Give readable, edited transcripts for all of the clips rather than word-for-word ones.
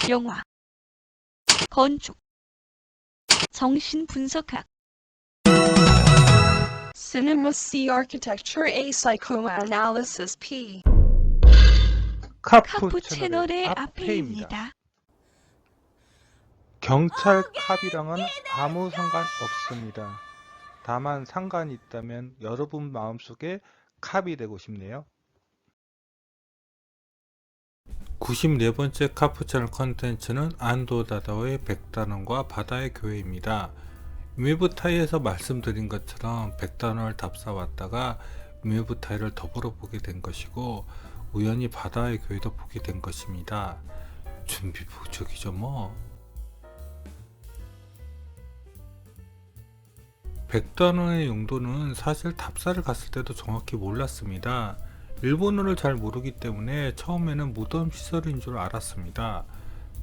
영화, 건축, 정신분석학, Cinema C Architecture A Psychoanalysis P. 카푸 채널의 앞에입니다. 경찰 캅이랑은 아무 상관 없습니다. 다만 상관이 있다면 여러분 마음속에 캅이 되고 싶네요. 94번째 카푸 채널 컨텐츠는 안도다다오의 백단원과 바다의 교회입니다. 뮤에부타이에서 말씀드린 것처럼 백단원을 답사 왔다가 뮤에부타이를 더불어 보게 된 것이고 우연히 바다의 교회도 보게 된 것입니다. 준비 부족이죠 뭐. 백단원의 용도는 사실 답사를 갔을 때도 정확히 몰랐습니다. 일본어를 잘 모르기 때문에 처음에는 무덤 시설인 줄 알았습니다.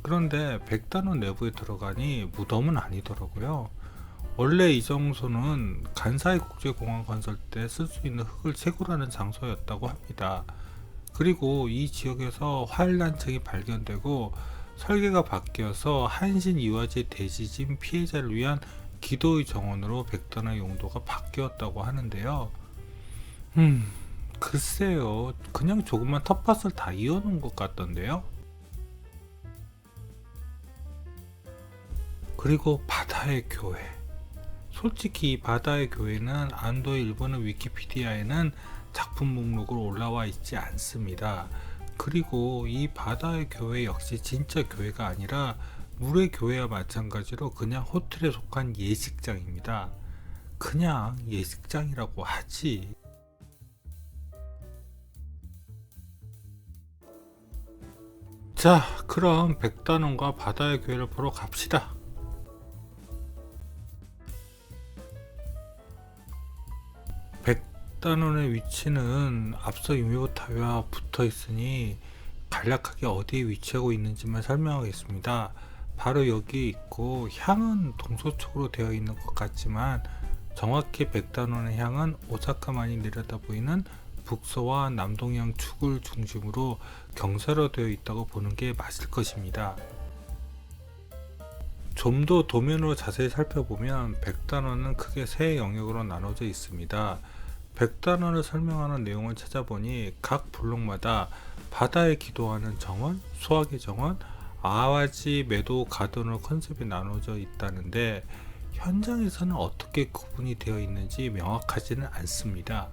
그런데 백단원 내부에 들어가니 무덤은 아니더라고요. 원래 이 장소는 간사이 국제공항 건설 때 쓸 수 있는 흙을 채굴하는 장소였다고 합니다. 그리고 이 지역에서 화일난청이 발견되고 설계가 바뀌어서 한신 이화제 대지진 피해자를 위한 기도의 정원으로 백단원 용도가 바뀌었다고 하는데요. 글쎄요, 그냥 조그만 텃밭을 다 이어놓은 것 같던데요. 그리고 바다의 교회. 솔직히 이 바다의 교회는 안도의 일본어 위키피디아에는 작품 목록으로 올라와 있지 않습니다. 그리고 이 바다의 교회 역시 진짜 교회가 아니라 물의 교회와 마찬가지로 그냥 호텔에 속한 예식장입니다. 그냥 예식장이라고 하지. 자, 그럼 백단원과 바다의 교회를 보러 갑시다. 백단원의 위치는 앞서 유미오타와 붙어 있으니 간략하게 어디에 위치하고 있는지만 설명하겠습니다. 바로 여기 있고 향은 동서쪽으로 되어 있는 것 같지만 정확히 백단원의 향은 오사카만이 내려다 보이는 북서와 남동향 축을 중심으로 경사로 되어 있다고 보는 게 맞을 것입니다. 좀 더 도면으로 자세히 살펴보면 백단원은 크게 세 영역으로 나눠져 있습니다. 백단원을 설명하는 내용을 찾아보니 각 블록마다 바다에 기도하는 정원, 수학의 정원, 아와지 메도 가든으로 컨셉이 나눠져 있다는데 현장에서는 어떻게 구분이 되어 있는지 명확하지는 않습니다.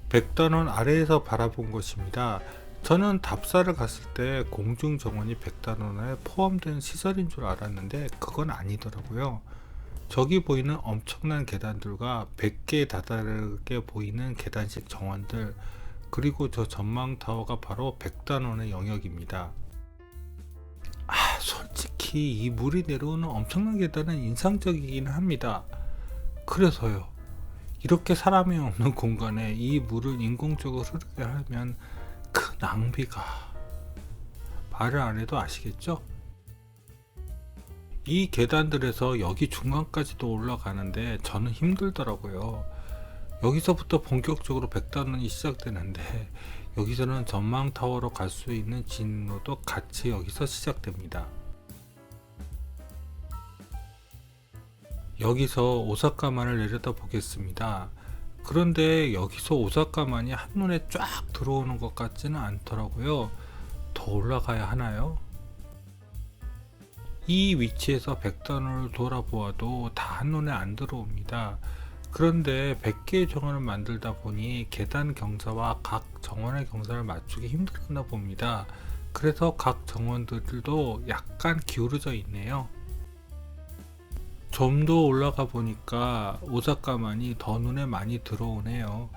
백단원 아래에서 바라본 것입니다. 저는 답사를 갔을 때 공중정원이 백단원에 포함된 시설인 줄 알았는데 그건 아니더라고요. 저기 보이는 엄청난 계단들과 100개에 다다르게 보이는 계단식 정원들, 그리고 저 전망타워가 바로 백단원의 영역입니다. 솔직히 이 물이 내려오는 엄청난 계단은 인상적이긴 합니다. 그래서요, 이렇게 사람이 없는 공간에 이 물을 인공적으로 흐르게 하면 그 낭비가 말을 안 해도 아시겠죠? 이 계단들에서 여기 중간까지도 올라가는데 저는 힘들더라고요. 여기서부터 본격적으로 백단원이 시작되는데 여기서는 전망타워로 갈 수 있는 진로도 같이 여기서 시작됩니다. 여기서 오사카만을 내려다 보겠습니다. 그런데 여기서 오사카만이 한눈에 쫙 들어오는 것 같지는 않더라고요. 더 올라가야 하나요? 이 위치에서 백단원을 돌아보아도 다 한눈에 안 들어옵니다. 그런데 100개의 정원을 만들다 보니 계단 경사와 각 정원의 경사를 맞추기 힘들었나 봅니다. 그래서 각 정원들도 약간 기울어져 있네요. 좀 더 올라가 보니까 오사카만이 더 눈에 많이 들어오네요.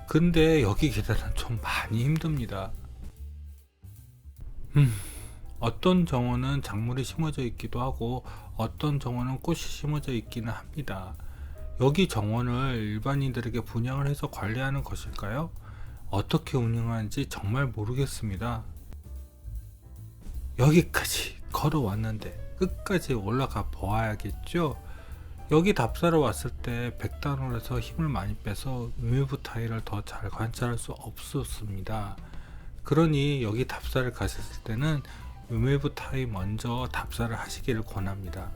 근데 여기 계단은 좀 많이 힘듭니다. 어떤 정원은 작물이 심어져 있기도 하고 어떤 정원은 꽃이 심어져 있기는 합니다. 여기 정원을 일반인들에게 분양을 해서 관리하는 것일까요? 어떻게 운영하는지 정말 모르겠습니다. 여기까지 걸어왔는데 끝까지 올라가 보아야겠죠? 여기 답사로 왔을 때 백단원에서 힘을 많이 빼서 유미부타이를 더 잘 관찰할 수 없었습니다. 그러니 여기 답사를 가셨을 때는 유메부타이 먼저 답사를 하시기를 권합니다.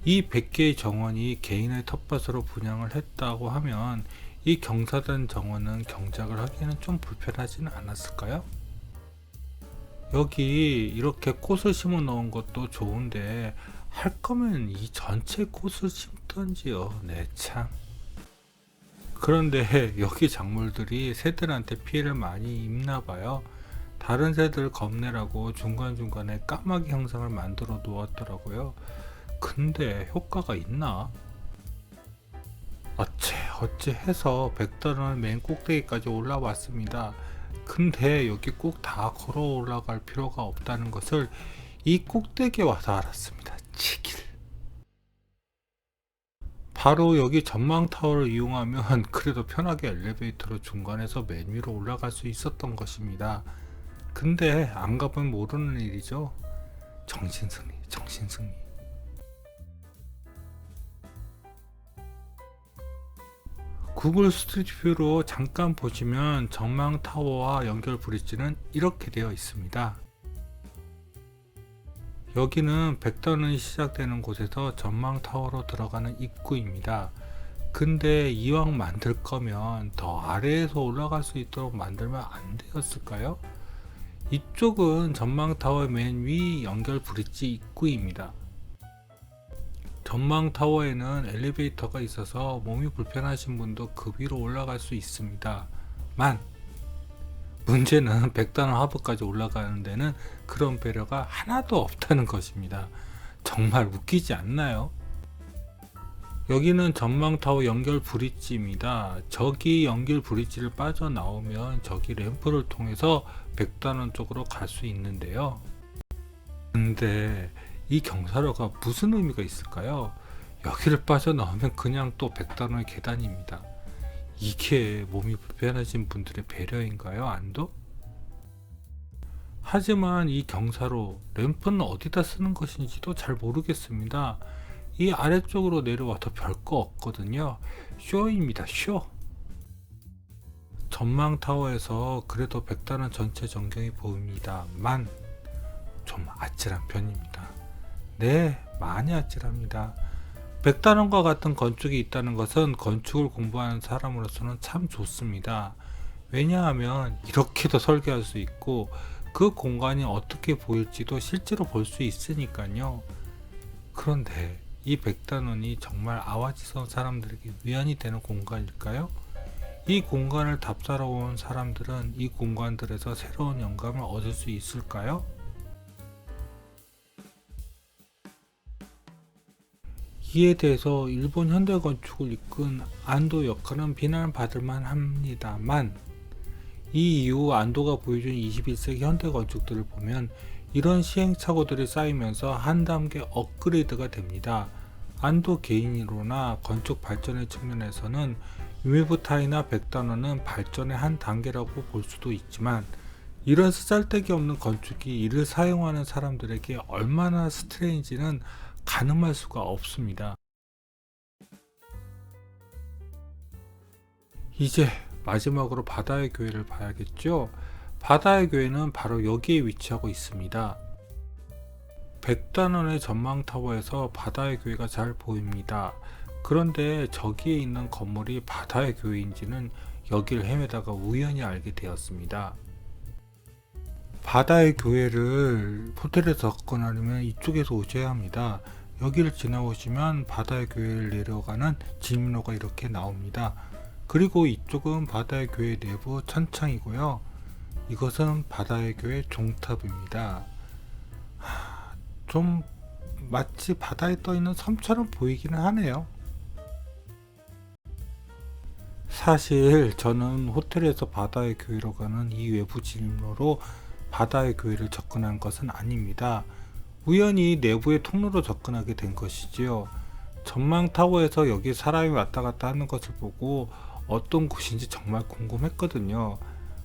이 100개의 정원이 개인의 텃밭으로 분양을 했다고 하면 이 경사된 정원은 경작을 하기에는 좀 불편하지는 않았을까요? 여기 이렇게 꽃을 심어 놓은 것도 좋은데 할 거면 이 전체 꽃을 심던지요. 네, 참. 그런데 여기 작물들이 새들한테 피해를 많이 입나 봐요. 다른 새들 겁내라고 중간중간에 까마귀 형상을 만들어 놓았더라고요. 근데 효과가 있나? 어째 해서 백단원 맨 꼭대기까지 올라왔습니다. 근데 여기 꼭 다 걸어 올라갈 필요가 없다는 것을 이 꼭대기에 와서 알았습니다. 치길. 바로 여기 전망타워를 이용하면 그래도 편하게 엘리베이터로 중간에서 맨 위로 올라갈 수 있었던 것입니다. 근데 안 가보면 모르는 일이죠. 정신승리. 구글 스트리트뷰로 잠깐 보시면 전망타워와 연결 브릿지는 이렇게 되어 있습니다. 여기는 백단원이 시작되는 곳에서 전망타워로 들어가는 입구입니다. 근데 이왕 만들 거면 더 아래에서 올라갈 수 있도록 만들면 안 되었을까요? 이쪽은 전망타워 맨 위 연결 브릿지 입구입니다. 전망타워에는 엘리베이터가 있어서 몸이 불편하신 분도 그 위로 올라갈 수 있습니다. 문제는 백단원 하부까지 올라가는 데는 그런 배려가 하나도 없다는 것입니다. 정말 웃기지 않나요? 여기는 전망타워 연결 브릿지입니다. 저기 연결 브릿지를 빠져나오면 저기 램프를 통해서 백단원 쪽으로 갈 수 있는데요. 근데 이 경사로가 무슨 의미가 있을까요? 여기를 빠져나오면 그냥 또 백단원의 계단입니다. 이게 몸이 불편하신 분들의 배려인가요? 안도? 하지만 이 경사로 램프는 어디다 쓰는 것인지도 잘 모르겠습니다. 이 아래쪽으로 내려와도 별거 없거든요. 쇼입니다. 쇼. 전망타워에서 그래도 백단원 전체 전경이 보입니다만 좀 아찔한 편입니다. 네, 많이 아찔합니다. 백단원과 같은 건축이 있다는 것은 건축을 공부하는 사람으로서는 참 좋습니다. 왜냐하면 이렇게도 설계할 수 있고 그 공간이 어떻게 보일지도 실제로 볼 수 있으니까요. 그런데 이 백단원이 정말 아와지선 사람들에게 위안이 되는 공간일까요? 이 공간을 답사로 온 사람들은 이 공간들에서 새로운 영감을 얻을 수 있을까요? 이에 대해서 일본 현대건축을 이끈 안도 역할은 비난받을 만합니다만 이 이후 안도가 보여준 21세기 현대건축들을 보면 이런 시행착오들이 쌓이면서 한 단계 업그레이드가 됩니다. 안도 개인으로나 건축 발전의 측면에서는 유메부타이나 백단원은 발전의 한 단계라고 볼 수도 있지만 이런 쓰잘데기 없는 건축이 이를 사용하는 사람들에게 얼마나 스트레인지는 가늠할 수가 없습니다. 이제 마지막으로 바다의 교회를 봐야겠죠. 바다의 교회는 바로 여기에 위치하고 있습니다. 백단원의 전망타워에서 바다의 교회가 잘 보입니다. 그런데 저기에 있는 건물이 바다의 교회인지는 여기를 헤매다가 우연히 알게 되었습니다. 바다의 교회를 호텔에서 접근하려면 이쪽에서 오셔야 합니다. 여기를 지나오시면 바다의 교회를 내려가는 지문로가 이렇게 나옵니다. 그리고 이쪽은 바다의 교회 내부 천창이고요. 이것은 바다의 교회 종탑입니다. 좀 마치 바다에 떠있는 섬처럼 보이기는 하네요. 사실 저는 호텔에서 바다의 교회로 가는 이 외부 진입로로 바다의 교회를 접근한 것은 아닙니다. 우연히 내부의 통로로 접근하게 된 것이지요. 전망타워에서 여기 사람이 왔다 갔다 하는 것을 보고 어떤 곳인지 정말 궁금했거든요.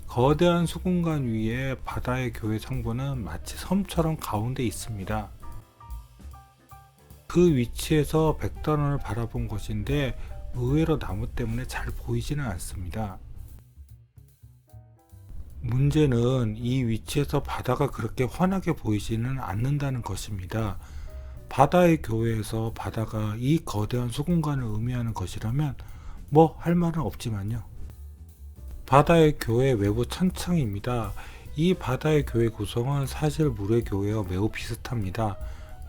거대한 수공간 위에 바다의 교회 성부는 마치 섬처럼 가운데 있습니다. 그 위치에서 백단원을 바라본 것인데 의외로 나무 때문에 잘 보이지는 않습니다. 문제는 이 위치에서 바다가 그렇게 환하게 보이지는 않는다는 것입니다. 바다의 교회에서 바다가 이 거대한 수공간을 의미하는 것이라면 뭐 할 말은 없지만요. 바다의 교회 외부 천창입니다. 이 바다의 교회 구성은 사실 물의 교회와 매우 비슷합니다.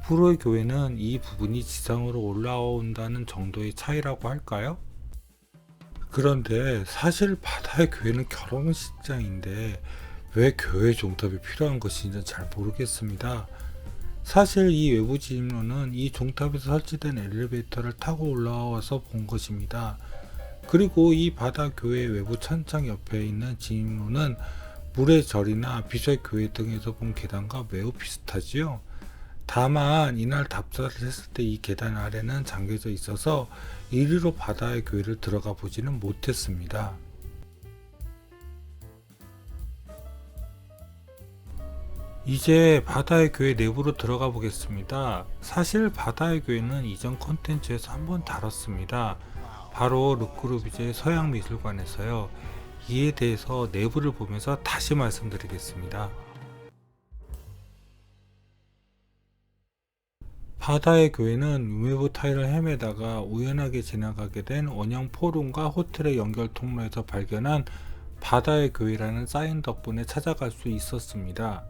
물의 교회는 이 부분이 지상으로 올라온다는 정도의 차이라고 할까요? 그런데 사실 바다의 교회는 결혼식장인데 왜 교회 종탑이 필요한 것인지 잘 모르겠습니다. 사실 이 외부 지인로는 이 종탑에서 설치된 엘리베이터를 타고 올라와서 본 것입니다. 그리고 이 바다 교회 외부 천창 옆에 있는 지인로는 물의 절이나 비서 교회 등에서 본 계단과 매우 비슷하지요. 다만 이날 답사를 했을 때 이 계단 아래는 잠겨져 있어서 이리로 바다의 교회를 들어가 보지는 못했습니다. 이제 바다의 교회 내부로 들어가 보겠습니다. 사실 바다의 교회는 이전 콘텐츠에서 한번 다뤘습니다. 바로 르크루비제 서양미술관에서요. 이에 대해서 내부를 보면서 다시 말씀드리겠습니다. 바다의 교회는 외부 타일을 헤매다가 우연하게 지나가게 된 원형 포룸과 호텔의 연결 통로에서 발견한 바다의 교회라는 사인 덕분에 찾아갈 수 있었습니다.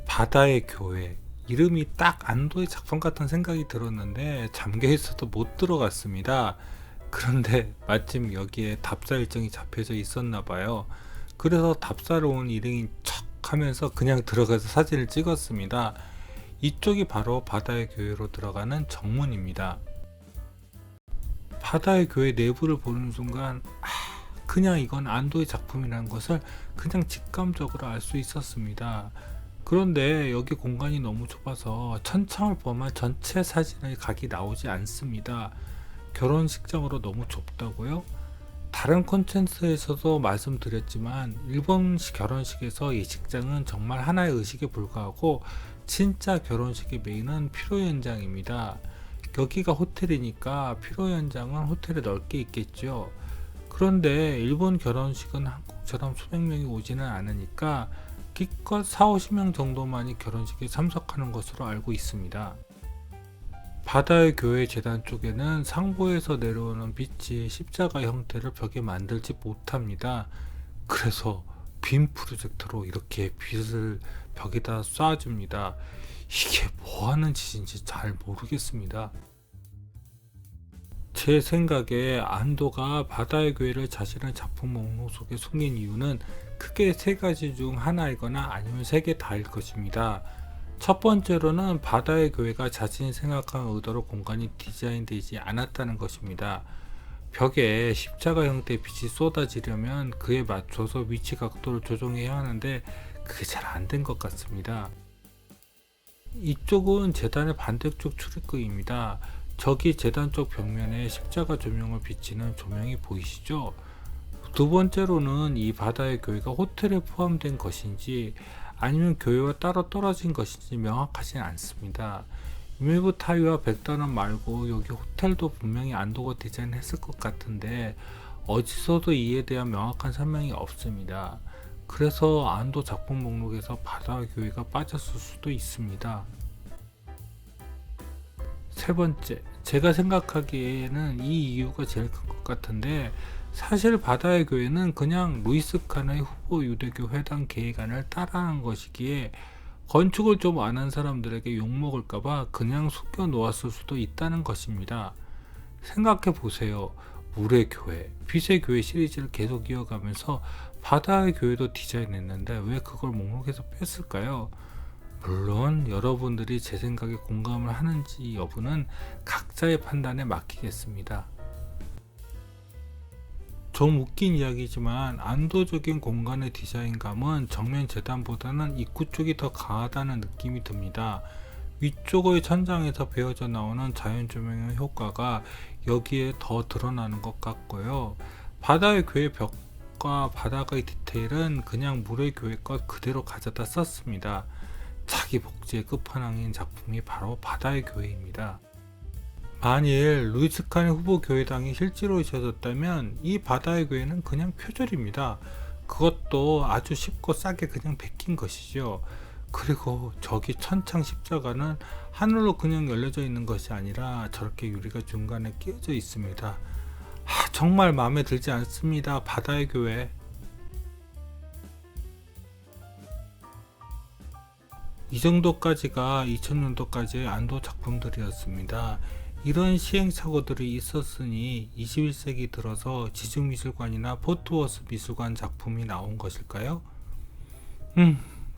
바다의 교회, 이름이 딱 안도의 작품 같은 생각이 들었는데 잠겨 있어도 못 들어갔습니다. 그런데 마침 여기에 답사 일정이 잡혀져 있었나 봐요. 그래서 답사를 온 일행이 척 하면서 그냥 들어가서 사진을 찍었습니다. 이쪽이 바로 바다의 교회로 들어가는 정문입니다. 바다의 교회 내부를 보는 순간 그냥 이건 안도의 작품이라는 것을 그냥 직감적으로 알 수 있었습니다. 그런데 여기 공간이 너무 좁아서 천창을 포함한 전체 사진의 각이 나오지 않습니다. 결혼식장으로 너무 좁다고요? 다른 콘텐츠에서도 말씀드렸지만 일본식 결혼식에서 예식장은 정말 하나의 의식에 불과하고 진짜 결혼식의 메인은 피로연장입니다. 여기가 호텔이니까 피로연장은 호텔에 넓게 있겠죠. 그런데 일본 결혼식은 한국처럼 수백 명이 오지는 않으니까 기껏 4~50명 정도만이 결혼식에 참석하는 것으로 알고 있습니다. 바다의 교회 재단 쪽에는 상부에서 내려오는 빛이 십자가 형태를 벽에 만들지 못합니다. 그래서 빔 프로젝터로 이렇게 빛을 벽에다 쏴줍니다. 이게 뭐하는 짓인지 잘 모르겠습니다. 제 생각에 안도가 바다의 교회를 자신의 작품 목록 속에 숨긴 이유는 크게 세 가지 중 하나이거나 아니면 세 개 다일 것입니다. 첫 번째로는 바다의 교회가 자신이 생각한 의도로 공간이 디자인되지 않았다는 것입니다. 벽에 십자가 형태의 빛이 쏟아지려면 그에 맞춰서 위치 각도를 조정해야 하는데 그게 잘 안 된 것 같습니다. 이쪽은 재단의 반대쪽 출입구입니다. 저기 재단 쪽 벽면에 십자가 조명을 비치는 조명이 보이시죠? 두 번째로는 이 바다의 교회가 호텔에 포함된 것인지 아니면 교회와 따로 떨어진 것인지 명확하진 않습니다. 유메부 타이와 백단원 말고 여기 호텔도 분명히 안도가 디자인했을 것 같은데 어디서도 이에 대한 명확한 설명이 없습니다. 그래서 안도 작품 목록에서 바다의 교회가 빠졌을 수도 있습니다. 세 번째, 제가 생각하기에는 이 이유가 제일 큰 것 같은데 사실 바다의 교회는 그냥 루이스 칸의 후보 유대교 회당 계획안을 따라한 것이기에 건축을 좀 아는 사람들에게 욕먹을까봐 그냥 숨겨 놓았을 수도 있다는 것입니다. 생각해 보세요. 물의 교회, 빛의 교회 시리즈를 계속 이어가면서 바다의 교회도 디자인했는데 왜 그걸 목록에서 뺐을까요? 물론 여러분들이 제 생각에 공감을 하는지 여부는 각자의 판단에 맡기겠습니다. 좀 웃긴 이야기지만 안도적인 공간의 디자인감은 정면 재단보다는 입구 쪽이 더 강하다는 느낌이 듭니다. 위쪽의 천장에서 베어져 나오는 자연 조명의 효과가 여기에 더 드러나는 것 같고요. 바다의 교회 벽과 바닥의 디테일은 그냥 물의 교회 것 그대로 가져다 썼습니다. 자기 복제의 끝판왕인 작품이 바로 바다의 교회입니다. 만일 루이스 칸의 후보 교회당이 실제로 있어졌다면 이 바다의 교회는 그냥 표절입니다. 그것도 아주 쉽고 싸게 그냥 베낀 것이죠. 그리고 저기 천창 십자가는 하늘로 그냥 열려져 있는 것이 아니라 저렇게 유리가 중간에 끼어져 있습니다. 정말 마음에 들지 않습니다. 바다의 교회. 이 정도까지가 2000년도까지의 안도 작품들이었습니다. 이런 시행착오들이 있었으니 21세기 들어서 지중미술관이나 포트워스 미술관 작품이 나온 것일까요?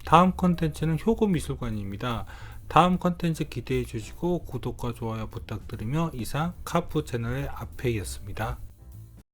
다음 컨텐츠는 효고미술관입니다. 다음 컨텐츠 기대해 주시고 구독과 좋아요 부탁드리며 이상 카푸 채널의 아페이였습니다.